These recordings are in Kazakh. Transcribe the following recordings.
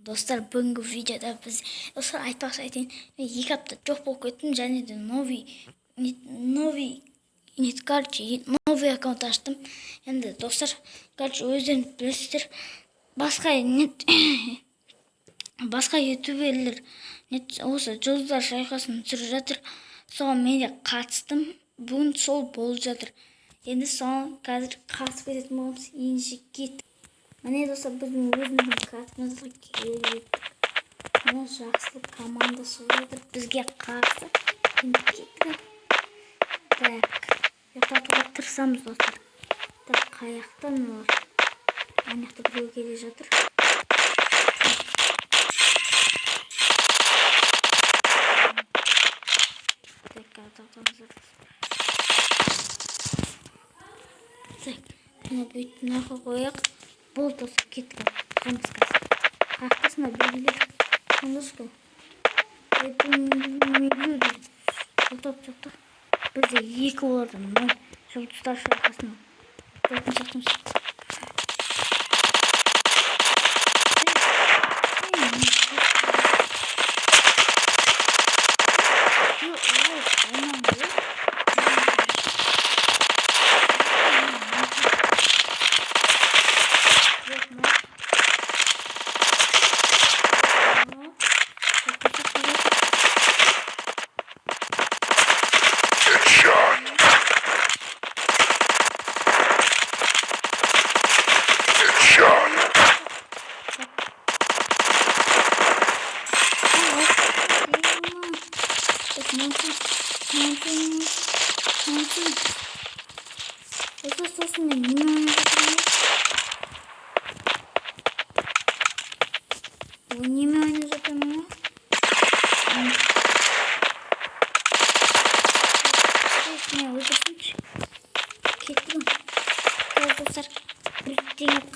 Достар, бүгінгі видеода біз достар айтпақшы айтайын, мен 2 апта жоқ болып кеттім, және де новый аккаунт аштым. Енді достар, өздеріңіз білесіздер, басқа ютуберлер осы жұлдыздар шайқасын түсіріп жатыр. Соған мен де қатыстым. Бүгін сол болып жатыр. Енді соған қазір қатысып кететін боламыз. Ендеше кеттік. Міне достар, біздің өзіміздің картымызға келдік. Мына жақсылық командасы жатыр бізге қарсы. Енді кеттік. Так, ұйықтатуға тырысамыз достар. Так, қаяқтан олар? Аяқты біреу келе жатыр. Так, мына бүйтіп нақы қояқ. Бұл достар кеттік. Қамыз қазір. Қақтысына белгілер. Қандышқа. Жоқтап. Бізде 2 олардан жұлдыздар шайқасына. Шақтымыз.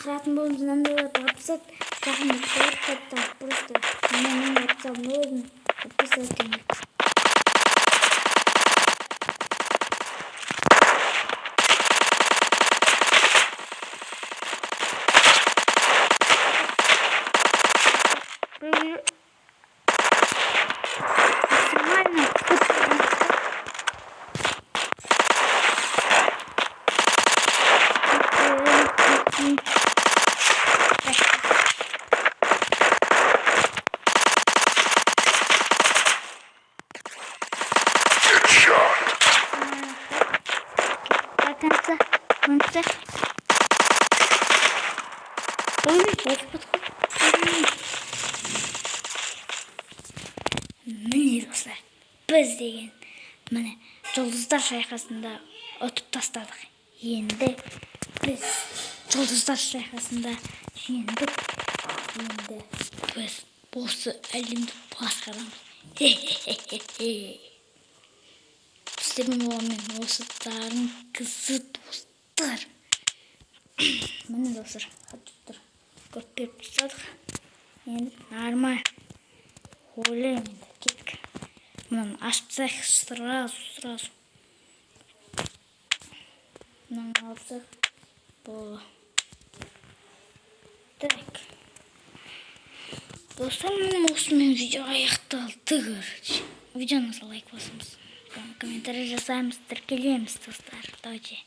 Қыратын болымыз мынандайларды апсат, жағында қойып қайттан просто мен апсам өзім апсат демек. Міне достар, біз деген міне жұлдыздар шайқасында ұтып тастадық. Енді біз жұлдыздар шайқасында жеңдік. Енді біз осы әлемді басқарамыз. Біздермен олармен осы дарын кісі достар. Міне достар, қатып көп беріп тастадық. Енді нормаль. Ойлаймын енді кеттік. Мынаны ашып тастайық сразу. Мынаны алсақ болды. Так. Достар, міне осымен видео аяқталды. Видеоңызға лайк басыңыз. Комментарий жасаймыз, тіркелеміз достар. Давайте.